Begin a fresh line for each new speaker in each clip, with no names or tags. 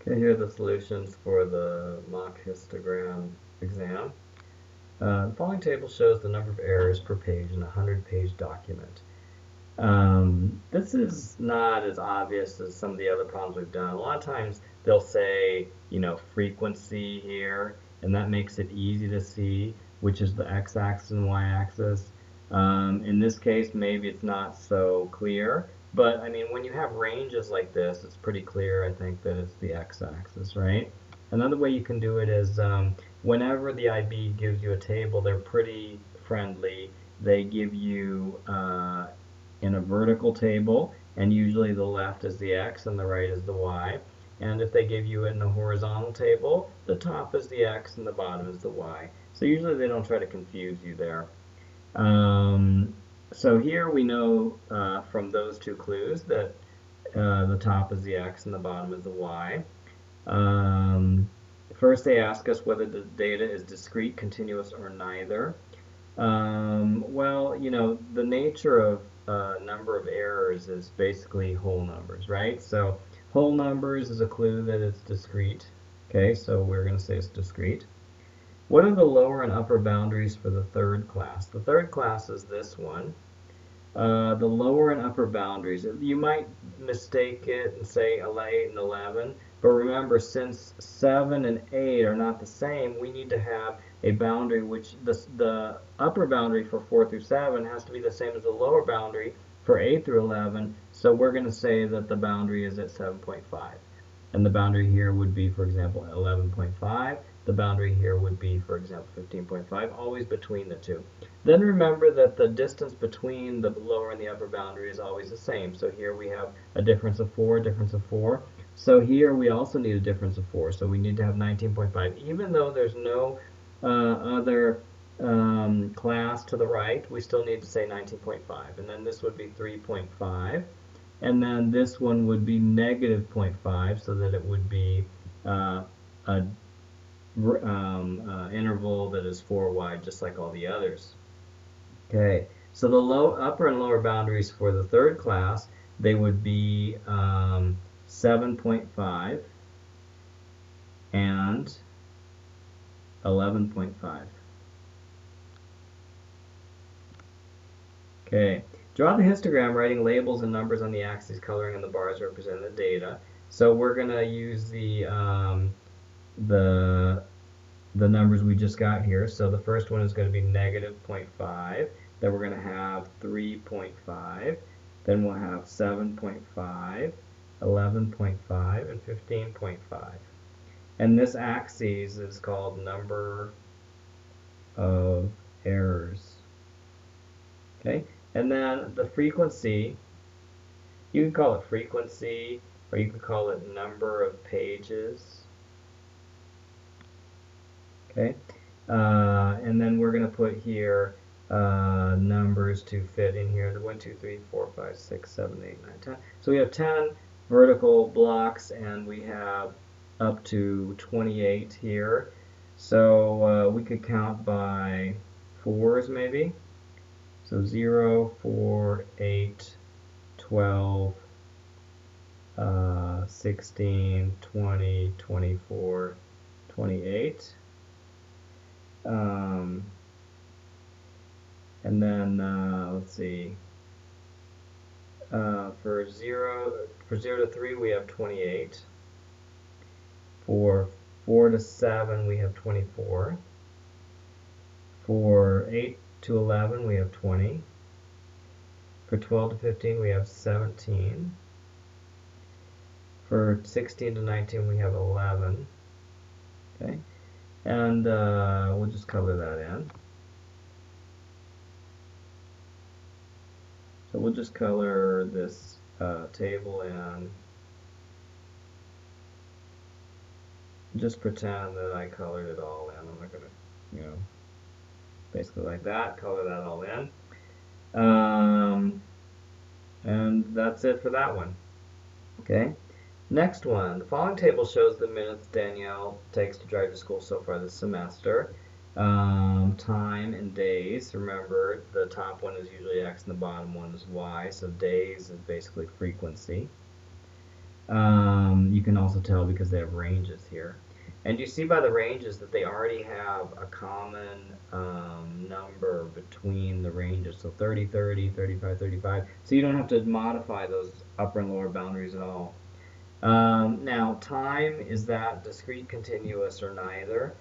Okay, here are the solutions for the mock histogram exam. The following table shows the number of errors per page in a 100-page document. This is not as obvious as some of the other problems we've done. A lot of times they'll say, frequency here, and that makes it easy to see which is the x-axis and y-axis. In this case, maybe it's not so clear, but I mean, when you have ranges like this, it's pretty clear, I think, that it's the x-axis, right? Another way you can do it is whenever the IB gives you a table, they're pretty friendly. They give you in a vertical table, and usually the left is the x and the right is the y. And if they give you it in a horizontal table, the top is the x and the bottom is the y. So usually they don't try to confuse you there. So here we know from those two clues that the top is the x and the bottom is the y. First they ask us whether the data is discrete, continuous, or neither. Well, the nature of number of errors is basically whole numbers, right? So whole numbers is a clue that it's discrete. Okay, so we're going to say it's discrete. What are the lower and upper boundaries for the third class? The third class is this one. The lower and upper boundaries. You might mistake it and say 8 and 11, but remember, since 7 and 8 are not the same, we need to have a boundary which the upper boundary for 4 through 7 has to be the same as the lower boundary for 8 through 11, so we're going to say that the boundary is at 7.5. And the boundary here would be, for example, 11.5. The boundary here would be, for example, 15.5, always between the two. Then remember that the distance between the lower and the upper boundary is always the same. So here we have a difference of 4, difference of 4. So here we also need a difference of 4. So we need to have 19.5. Even though there's no other class to the right, we still need to say 19.5. And then this would be 3.5. And then this one would be negative 0.5, so that it would be a interval that is 4 wide, just like all the others. Okay, so the upper and lower boundaries for the third class, they would be 7.5 and 11.5. Okay, draw the histogram, writing labels and numbers on the axes, coloring in the bars representing the data. So we're going to use the numbers we just got here. So the first one is going to be negative 0.5. Then we're going to have 3.5. Then we'll have 7.5, 11.5, and 15.5. And this axis is called number of errors. Okay, and then the frequency, you can call it frequency, or you can call it number of pages. Okay, and then we're going to put here numbers to fit in here. The 1, 2, 3, 4, 5, 6, 7, 8, 9, 10. So we have 10 vertical blocks, and we have up to 28 here. So we could count by 4s maybe. So 0, 4, 8, 12, 16, 20, 24, 28. And then let's see. For 0 to 3 we have 28. For 4 to 7 we have 24. For 8 to 11 we have 20. For 12 to 15 we have 17. For 16 to 19 we have 11. Okay, and we'll just color that in. So we'll just color this table in. Just pretend that I colored it all in. I'm not going to, basically like that, color that all in. And that's it for that one. Okay, next one. The following table shows the minutes Danielle takes to drive to school so far this semester. Time and days. Remember, the top one is usually x and the bottom one is y, so days is basically frequency. You can also tell because they have ranges here. And you see by the ranges that they already have a common number between the ranges. So 30, 30, 35, 35. So you don't have to modify those upper and lower boundaries at all. Now, time, is that discrete, continuous, or neither?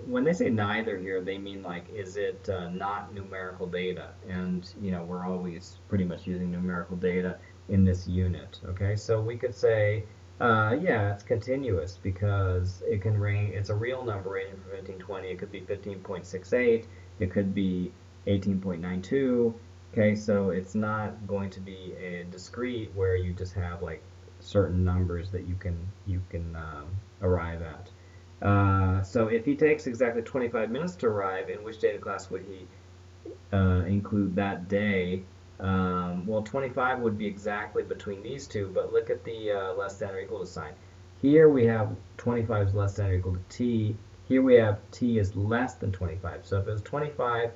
When they say neither here, they mean like, is it not numerical data? And, we're always pretty much using numerical data in this unit, okay? So we could say, yeah, it's continuous because it can range, it's a real number ranging from 1520. It could be 15.68. It could be 18.92. Okay, so it's not going to be a discrete where you just have like certain numbers that you can arrive at. So if he takes exactly 25 minutes to arrive, in which data class would he include that day? Well, 25 would be exactly between these two, but look at the less than or equal to sign. Here we have 25 is less than or equal to t. Here we have t is less than 25. So if it was 25,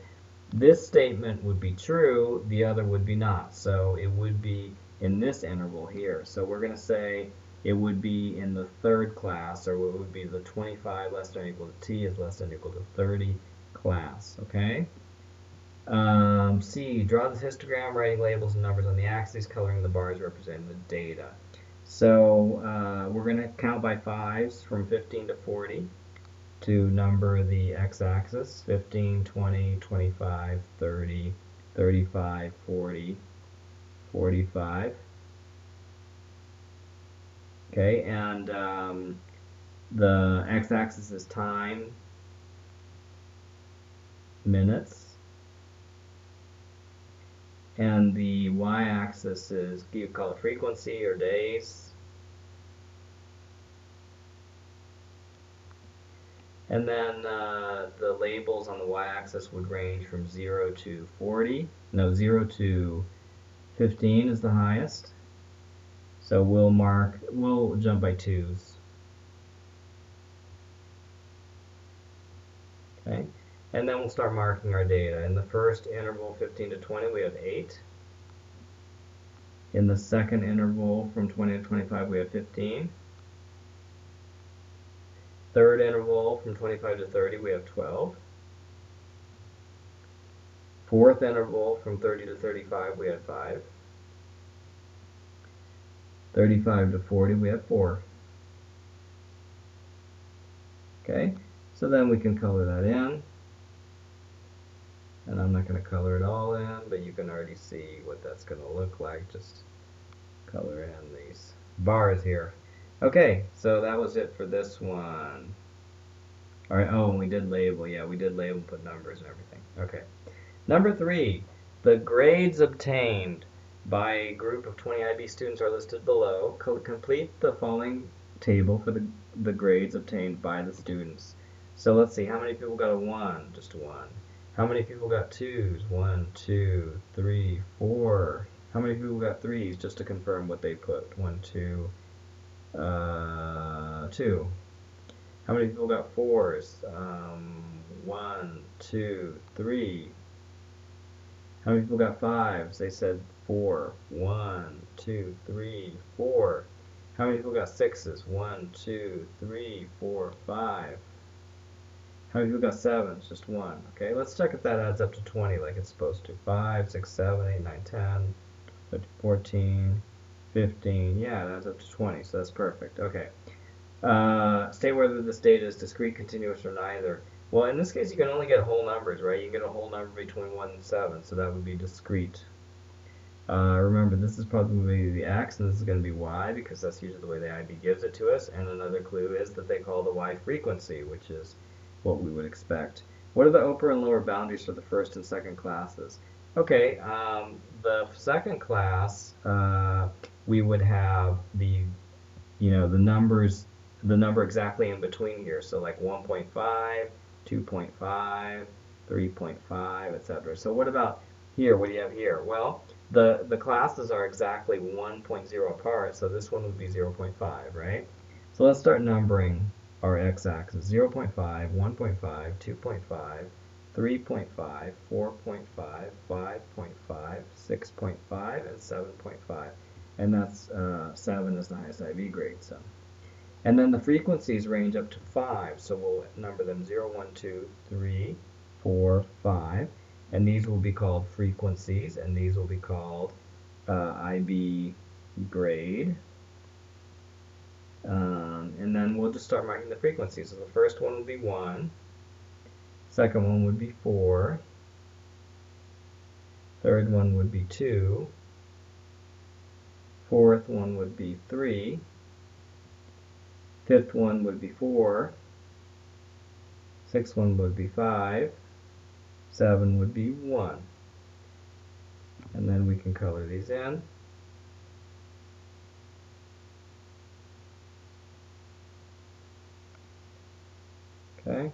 this statement would be true, the other would be not. So it would be in this interval here. So we're going to say it would be in the third class, or it would be the 25 less than or equal to t is less than or equal to 30 class, okay? C, draw the histogram, writing labels and numbers on the axes, coloring the bars representing the data. So we're going to count by fives from 15 to 40 to number the x-axis: 15, 20, 25, 30, 35, 40, 45. Okay, and the x-axis is time, minutes, and the y-axis is, you call it frequency or days. And then the labels on the y-axis would range from 0 to 40. No, 0 to 15 is the highest. So we'll jump by twos. Okay, and then we'll start marking our data. In the first interval, 15 to 20, we have 8. In the second interval, from 20 to 25, we have 15. Third interval, from 25 to 30, we have 12. Fourth interval, from 30 to 35, we have 5. 35 to 40, we have 4. Okay, so then we can color that in. And I'm not going to color it all in, but you can already see what that's going to look like. Just color in these bars here. Okay, so that was it for this one. All right, oh, and we did label. Yeah, we did label, put numbers and everything. Okay. Number 3, the grades obtained by a group of 20 IB students are listed below. Complete the following table for the grades obtained by the students. So let's see, how many people got a 1? Just a 1. How many people got 2s? 1, 2, 3, 4. How many people got 3s? Just to confirm what they put. 1, 2, 2. How many people got 4s? 1, 2, 3. How many people got 5s? They said 4. 1, 2, 3, 4. How many people got 6s? 1, 2, 3, 4, 5. How many people got 7s? Just 1. Okay, let's check if that adds up to 20 like it's supposed to. 5, 6, 7, 8, 9, 10, 14, 15. Yeah, that adds up to 20, so that's perfect. Okay. State whether this data is discrete, continuous, or neither. Well, in this case, you can only get whole numbers, right? You can get a whole number between 1 and 7, so that would be discrete. Remember, this is probably the x, and this is going to be y, because that's usually the way the IB gives it to us. And another clue is that they call the y frequency, which is what we would expect. What are the upper and lower boundaries for the first and second classes? Okay, the second class, we would have the number exactly in between here. So like 1.5, 2.5, 3.5, etc. So what about here? What do you have here? Well, the classes are exactly 1.0 apart, so this one would be 0.5, right? So let's start numbering our x-axis. 0.5, 1.5, 2.5, 3.5, 4.5, 5.5, 6.5, and 7.5. and that's 7 is the highest IB grade. So, and then the frequencies range up to 5, so we'll number them 0, 1, 2, 3, 4, 5, and these will be called frequencies, and these will be called IB grade. And then we'll just start marking the frequencies. So the first one would be 1, second one would be 4, third one would be 2, fourth one would be 3, fifth one would be 4, sixth one would be 5, 7 would be 1. And then we can color these in. Okay.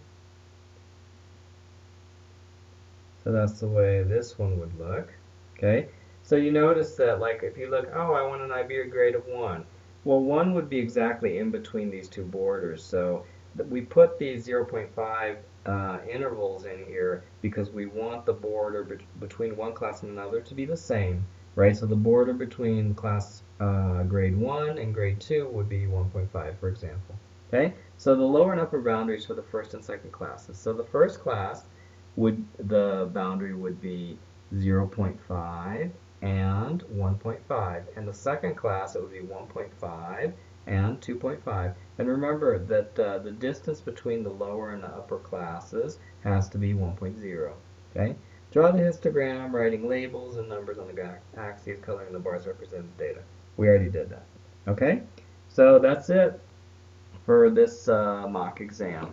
So that's the way this one would look. Okay. So you notice that, like, if you look, oh, I want an IB grade of 1. Well, 1 would be exactly in between these two borders. So we put these 0.5 intervals in here because we want the border between one class and another to be the same, right? So the border between class grade 1 and grade 2 would be 1.5, for example. Okay, so the lower and upper boundaries for the first and second classes. So the first class the boundary would be 0.5 and 1.5, and the second class it would be 1.5 and 2.5. And remember that the distance between the lower and the upper classes has to be 1.0. Okay, draw the histogram, writing labels and numbers on the axes, coloring the bars representing the data. We already did that. Okay, so that's it for this mock exam.